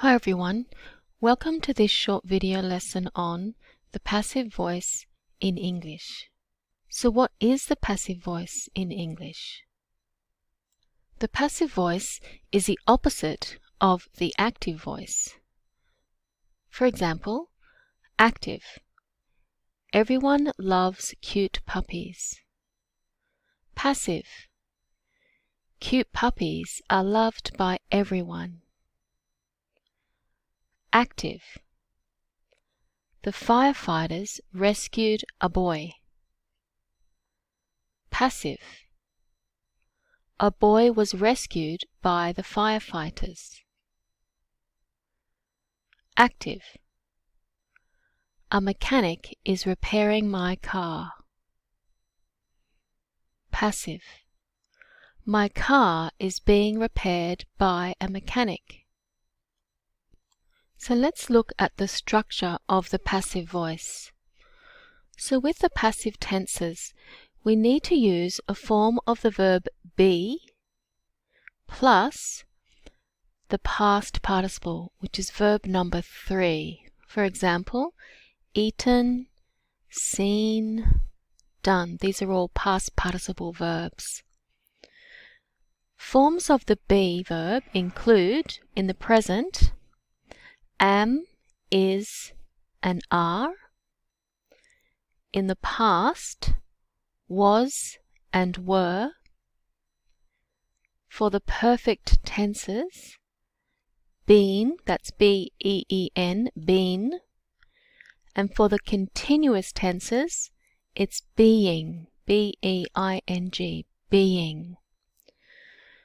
Hi everyone, welcome to this short video lesson on the passive voice in English. So what is the passive voice in English? The passive voice is the opposite of the active voice. For example, active. Everyone loves cute puppies. Passive. Cute puppies are loved by everyone. Active. The firefighters rescued a boy. Passive. A boy was rescued by the firefighters. Active. A mechanic is repairing my car. Passive. My car is being repaired by a mechanic. So let's look at the structure of the passive voice. So with the passive tenses, we need to use a form of the verb be plus the past participle, which is verb number 3. For example, eaten, seen, done. These are all past participle verbs. Forms of the be verb include, in the present, am, is, and are. In the past, was and were. For the perfect tenses, been, that's B-E-E-N, been. And for the continuous tenses, it's being, B-E-I-N-G, being.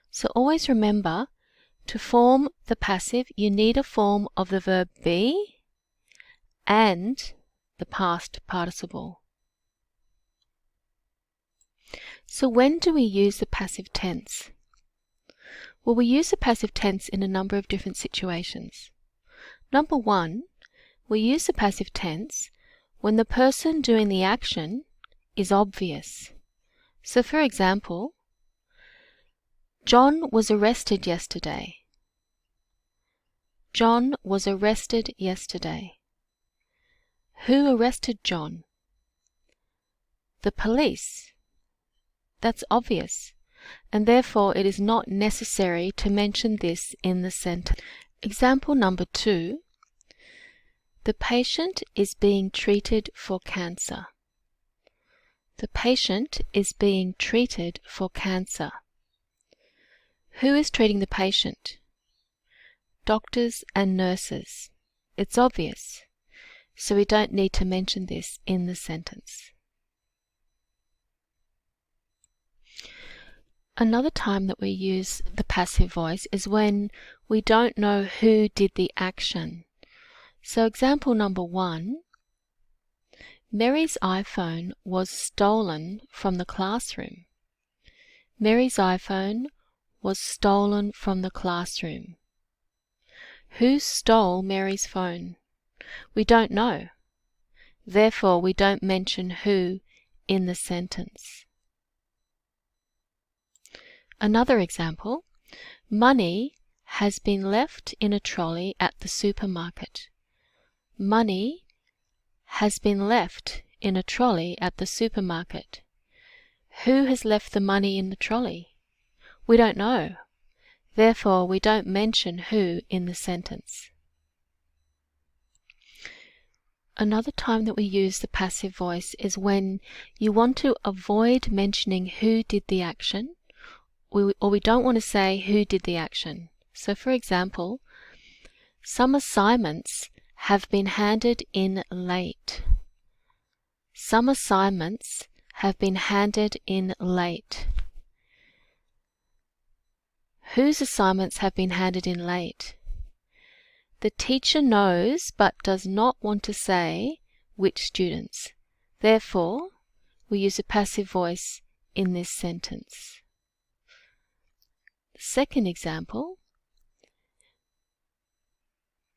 So always remember, to form the passive, you need a form of the verb be and the past participle. So when do we use the passive tense? Well, we use the passive tense in a number of different situations. Number 1, we use the passive tense when the person doing the action is obvious. So for example, John was arrested yesterday. John was arrested yesterday. Who arrested John? The police. That's obvious, and therefore it is not necessary to mention this in the sentence. Example number 2. The patient is being treated for cancer. The patient is being treated for cancer. Who is treating the patient? Doctors and nurses. It's obvious, so we don't need to mention this in the sentence. Another time that we use the passive voice is when we don't know who did the action. So example number 1, Mary's iPhone was stolen from the classroom. Mary's iPhone was stolen from the classroom. Who stole Mary's phone? We don't know. Therefore, we don't mention who in the sentence. Another example, money has been left in a trolley at the supermarket. Money has been left in a trolley at the supermarket. Who has left the money in the trolley? We don't know. Therefore, we don't mention who in the sentence. Another time that we use the passive voice is when you want to avoid mentioning who did the action, or we don't want to say who did the action. So for example, some assignments have been handed in late. Some assignments have been handed in late. Whose assignments have been handed in late? The teacher knows but does not want to say which students. Therefore, we use a passive voice in this sentence. Second example,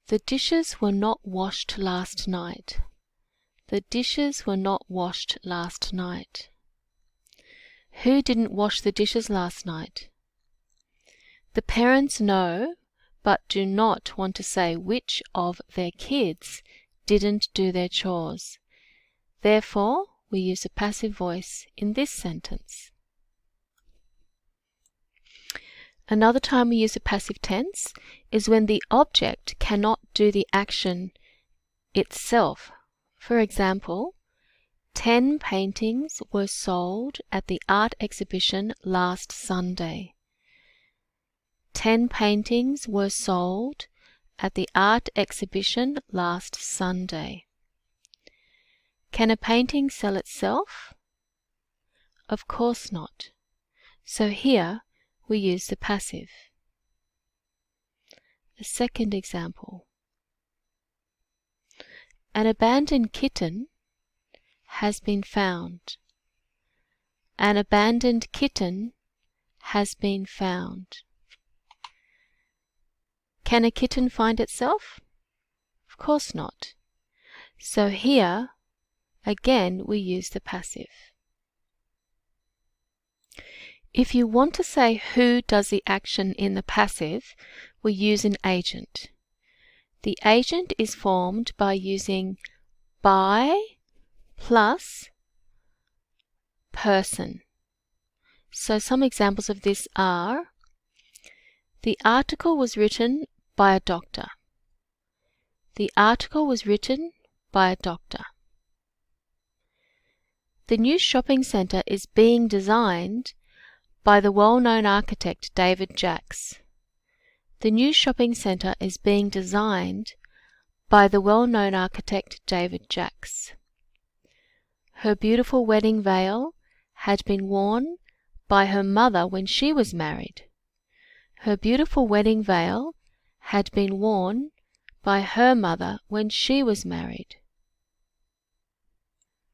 the dishes were not washed last night. The dishes were not washed last night. Who didn't wash the dishes last night? The parents know but do not want to say which of their kids didn't do their chores. Therefore, we use a passive voice in this sentence. Another time we use a passive tense is when the object cannot do the action itself. For example, 10 paintings were sold at the art exhibition last Sunday. 10 paintings were sold at the art exhibition last Sunday. Can a painting sell itself? Of course not. So here we use the passive. A second example. An abandoned kitten has been found. An abandoned kitten has been found. Can a kitten find itself? Of course not. So here, again, we use the passive. If you want to say who does the action in the passive, we use an agent. The agent is formed by using by plus person. So some examples of this are: the article was written by a doctor. The article was written by a doctor. The new shopping centre is being designed by the well-known architect David Jacks. The new shopping centre is being designed by the well-known architect David Jacks. Her beautiful wedding veil had been worn by her mother when she was married. Her beautiful wedding veil had been worn by her mother when she was married.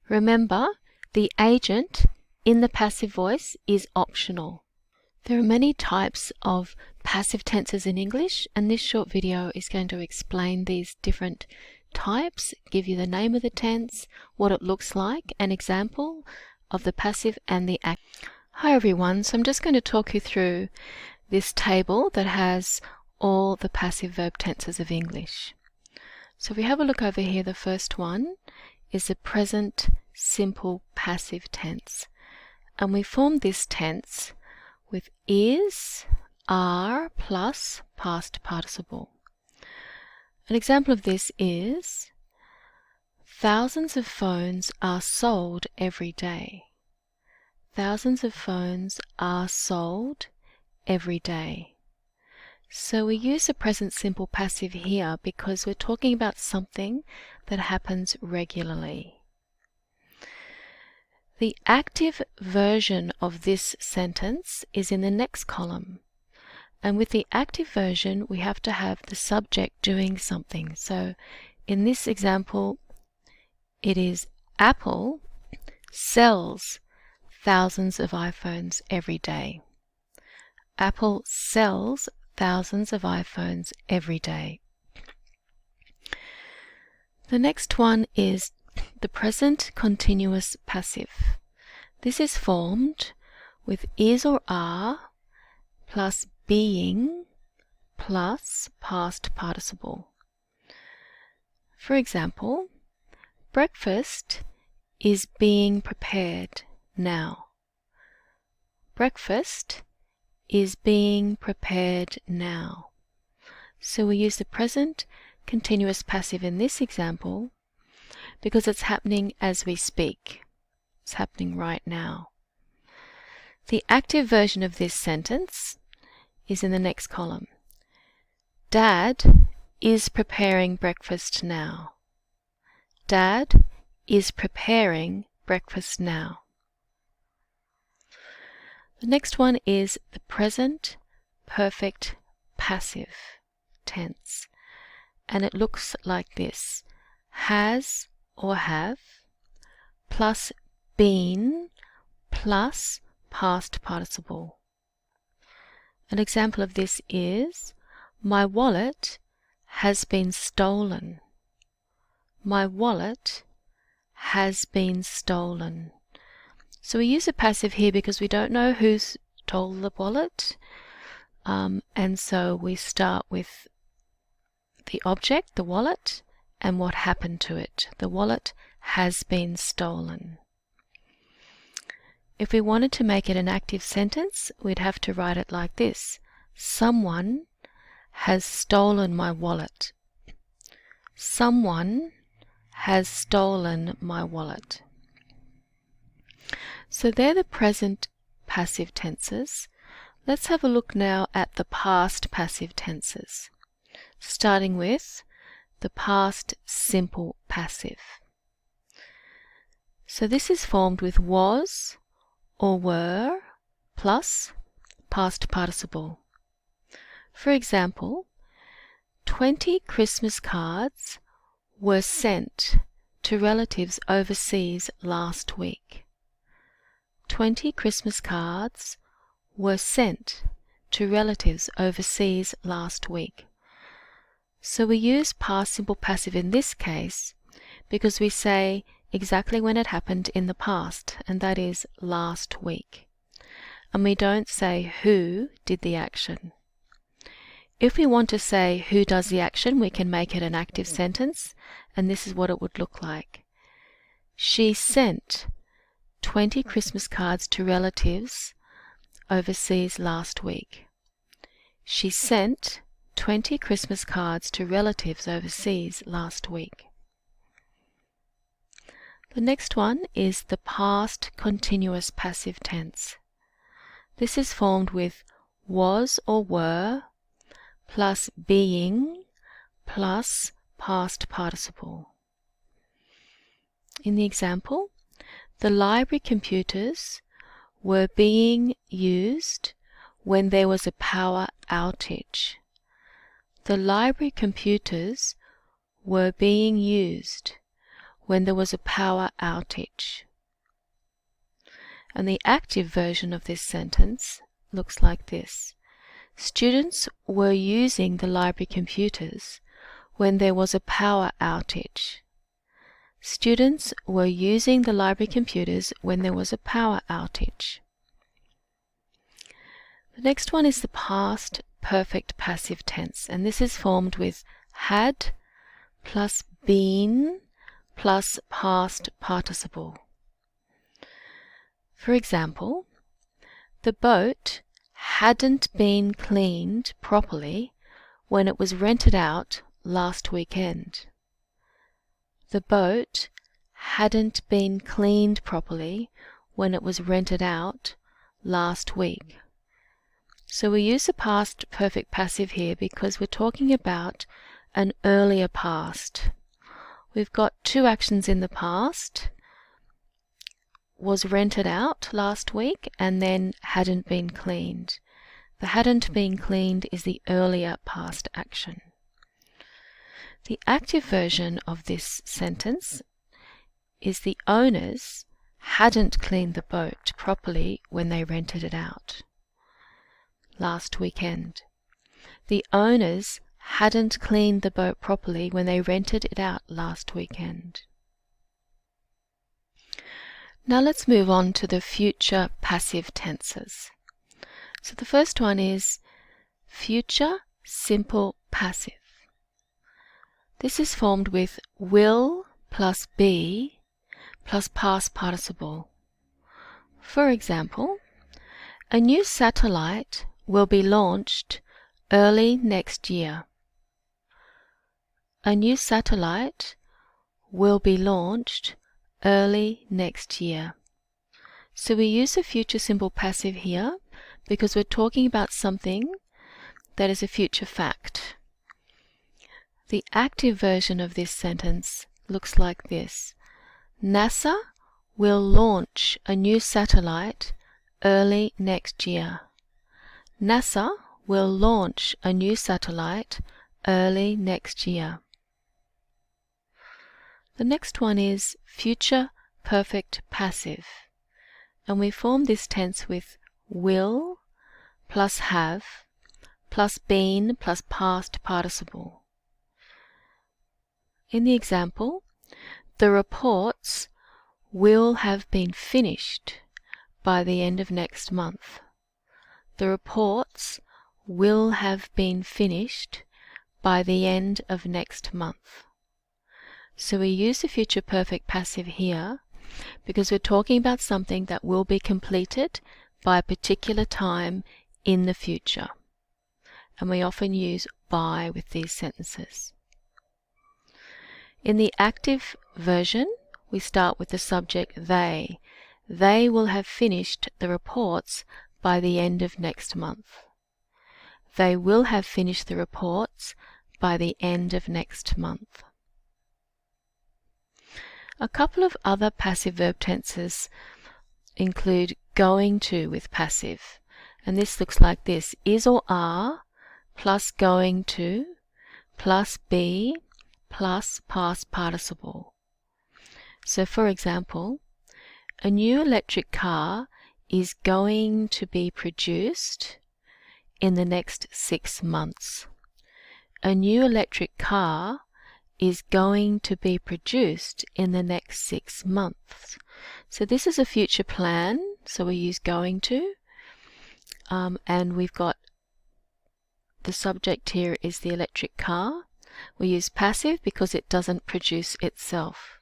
Remember, the agent in the passive voice is optional. There are many types of passive tenses in English, and this short video is going to explain these different types, give you the name of the tense, what it looks like, an example of the passive and the active. Hi everyone, so I'm just going to talk you through this table that has all the passive verb tenses of English. So if we have a look over here, the first one is the present simple passive tense. And we form this tense with is, are plus past participle. An example of this is: thousands of phones are sold every day. Thousands of phones are sold every day. So we use the present simple passive here because we're talking about something that happens regularly. The active version of this sentence is in the next column. And with the active version, we have to have the subject doing something. So in this example, it is Apple sells thousands of iPhones every day. Apple sells thousands of iPhones every day. The next one is the present continuous passive. This is formed with is or are plus being plus past participle. For example, breakfast is being prepared now. Breakfast is being prepared now. So we use the present continuous passive in this example because it's happening as we speak. It's happening right now. The active version of this sentence is in the next column. Dad is preparing breakfast now. Dad is preparing breakfast now. The next one is the present perfect passive tense. And it looks like this: has or have plus been plus past participle. An example of this is: my wallet has been stolen. My wallet has been stolen. So we use a passive here because we don't know who stole the wallet. And so we start with the object, the wallet, and what happened to it. The wallet has been stolen. If we wanted to make it an active sentence, we'd have to write it like this. Someone has stolen my wallet. Someone has stolen my wallet. So they're the present passive tenses. Let's have a look now at the past passive tenses, starting with the past simple passive. So this is formed with was or were plus past participle. For example, 20 Christmas cards were sent to relatives overseas last week. 20 Christmas cards were sent to relatives overseas last week. So we use past simple passive in this case because we say exactly when it happened in the past, and that is last week. And we don't say who did the action. If we want to say who does the action, we can make it an active sentence, and this is what it would look like. She sent 20 Christmas cards to relatives overseas last week. She sent 20 Christmas cards to relatives overseas last week. The next one is the past continuous passive tense. This is formed with was or were plus being plus past participle. In the example, the library computers were being used when there was a power outage. The library computers were being used when there was a power outage. And the active version of this sentence looks like this. Students were using the library computers when there was a power outage. Students were using the library computers when there was a power outage. The next one is the past perfect passive tense, and this is formed with had plus been plus past participle. For example, the boat hadn't been cleaned properly when it was rented out last weekend. The boat hadn't been cleaned properly when it was rented out last week. So we use the past perfect passive here because we're talking about an earlier past. We've got two actions in the past, was rented out last week and then hadn't been cleaned. The hadn't been cleaned is the earlier past action. The active version of this sentence is the owners hadn't cleaned the boat properly when they rented it out last weekend. The owners hadn't cleaned the boat properly when they rented it out last weekend. Now let's move on to the future passive tenses. So the first one is future simple passive. This is formed with will plus be plus past participle. For example, a new satellite will be launched early next year. A new satellite will be launched early next year. So we use a future simple passive here because we're talking about something that is a future fact. The active version of this sentence looks like this. NASA will launch a new satellite early next year. NASA will launch a new satellite early next year. The next one is future perfect passive, and we form this tense with will plus have plus been plus past participle. In the example, the reports will have been finished by the end of next month. The reports will have been finished by the end of next month. So we use the future perfect passive here because we're talking about something that will be completed by a particular time in the future. And we often use by with these sentences. In the active version, we start with the subject they. They will have finished the reports by the end of next month. They will have finished the reports by the end of next month. A couple of other passive verb tenses include going to with passive. And this looks like this: is or are plus going to plus be plus past participle. So for example, a new electric car is going to be produced in the next 6 months. A new electric car is going to be produced in the next 6 months. So this is a future plan, so we use going to, and we've got the subject here is the electric car. We use passive because it doesn't produce itself.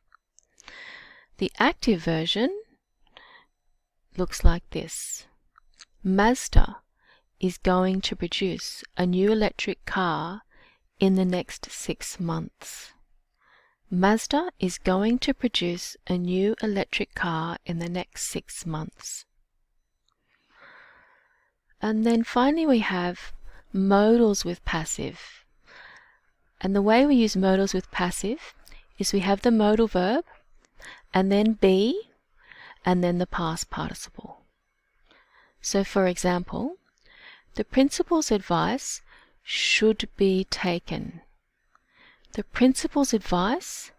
The active version looks like this: Mazda is going to produce a new electric car in the next 6 months. Mazda is going to produce a new electric car in the next 6 months. And then finally we have modals with passive. And the way we use modals with passive is we have the modal verb and then be and then the past participle. So for example, the principal's advice should be taken. The principal's advice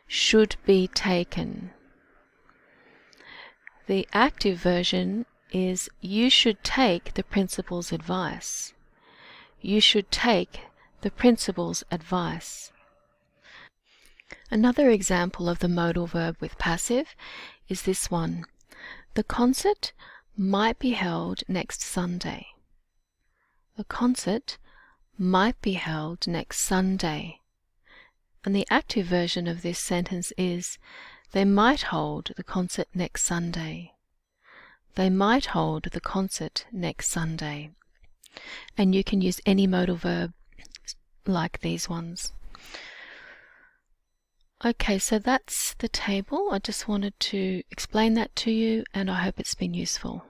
should be taken. The active version is you should take the principal's advice. You should take the principal's advice. Another example of the modal verb with passive is this one: the concert might be held next Sunday. The concert might be held next Sunday. And the active version of this sentence is they might hold the concert next Sunday. They might hold the concert next Sunday. And you can use any modal verb like these ones. Okay, so that's the table. I just wanted to explain that to you, and I hope it's been useful.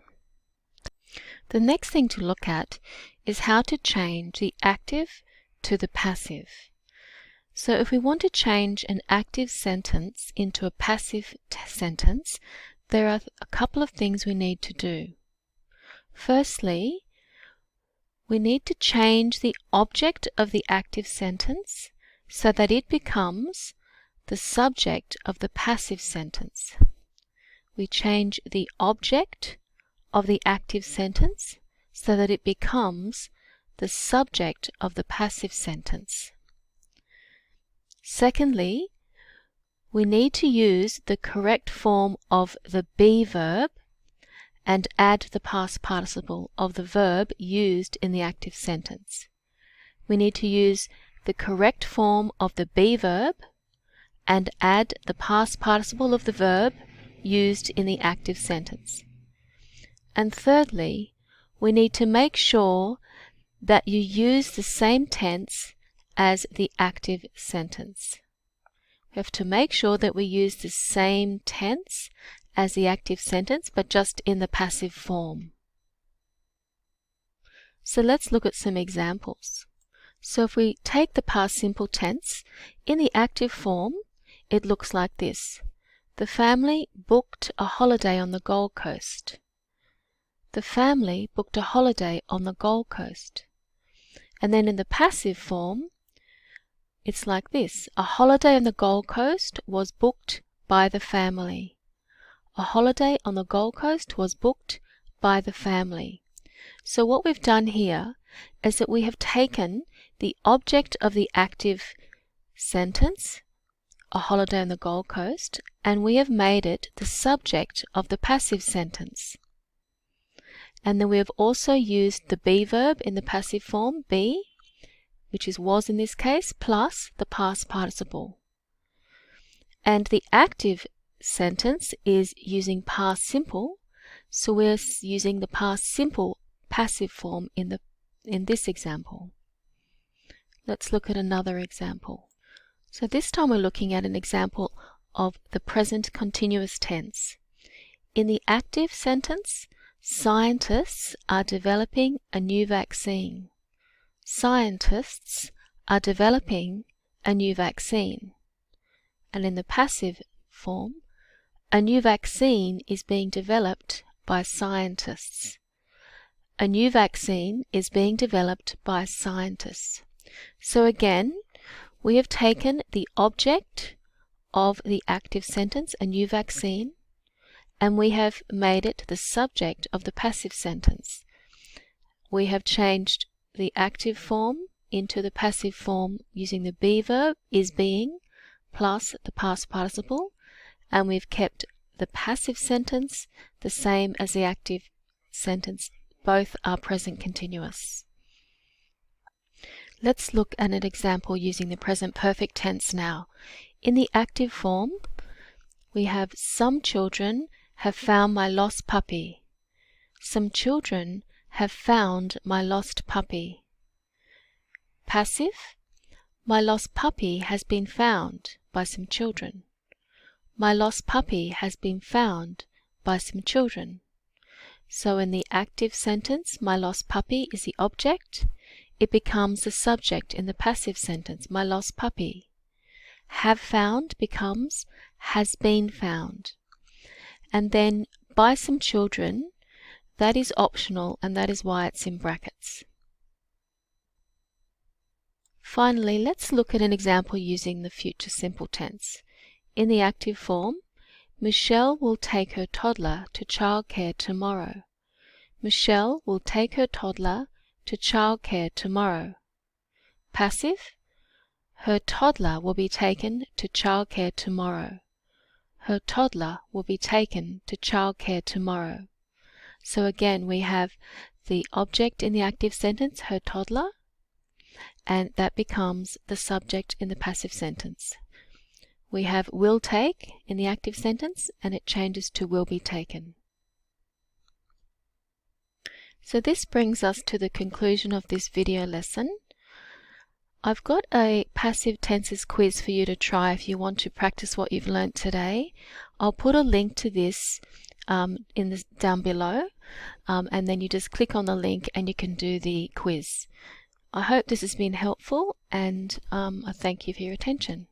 The next thing to look at is how to change the active to the passive. So if we want to change an active sentence into a passive sentence, there are a couple of things we need to do. Firstly, we need to change the object of the active sentence so that it becomes the subject of the passive sentence. We change the object of the active sentence so that it becomes the subject of the passive sentence. Secondly, we need to use the correct form of the be verb and add the past participle of the verb used in the active sentence. We need to use the correct form of the be verb and add the past participle of the verb used in the active sentence. And thirdly, we need to make sure that you use the same tense as the active sentence. We have to make sure that we use the same tense as the active sentence, but just in the passive form. So let's look at some examples. So if we take the past simple tense, in the active form, it looks like this: the family booked a holiday on the Gold Coast. The family booked a holiday on the Gold Coast. And then in the passive form, it's like this: a holiday on the Gold Coast was booked by the family. A holiday on the Gold Coast was booked by the family. So what we've done here is that we have taken the object of the active sentence, a holiday on the Gold Coast, and we have made it the subject of the passive sentence. And then we have also used the be verb in the passive form, be, which is was in this case, plus the past participle. And the active sentence is using past simple, so we're using the past simple passive form in this example. Let's look at another example. So this time we're looking at an example of the present continuous tense. In the active sentence, scientists are developing a new vaccine. Scientists are developing a new vaccine. And in the passive form, a new vaccine is being developed by scientists. A new vaccine is being developed by scientists. So again, we have taken the object of the active sentence, a new vaccine, and we have made it the subject of the passive sentence. We have changed the active form into the passive form using the be verb, is being, plus the past participle, and we've kept the passive sentence the same as the active sentence. Both are present continuous. Let's look at an example using the present perfect tense now. In the active form, we have some children have found my lost puppy. Some children have found my lost puppy. Passive, my lost puppy has been found by some children. My lost puppy has been found by some children. So in the active sentence, my lost puppy is the object. It becomes the subject in the passive sentence, my lost puppy. Have found becomes has been found. And then by some children, that is optional, and that is why it's in brackets. Finally, let's look at an example using the future simple tense. In the active form, Michelle will take her toddler to childcare tomorrow. Michelle will take her toddler to childcare tomorrow. Passive, her toddler will be taken to childcare tomorrow. Her toddler will be taken to childcare tomorrow. So again, we have the object in the active sentence, her toddler, and that becomes the subject in the passive sentence. We have will take in the active sentence, and it changes to will be taken. So this brings us to the conclusion of this video lesson. I've got a passive tenses quiz for you to try if you want to practice what you've learnt today. I'll put a link to this down below, and then you just click on the link and you can do the quiz. I hope this has been helpful, and I thank you for your attention.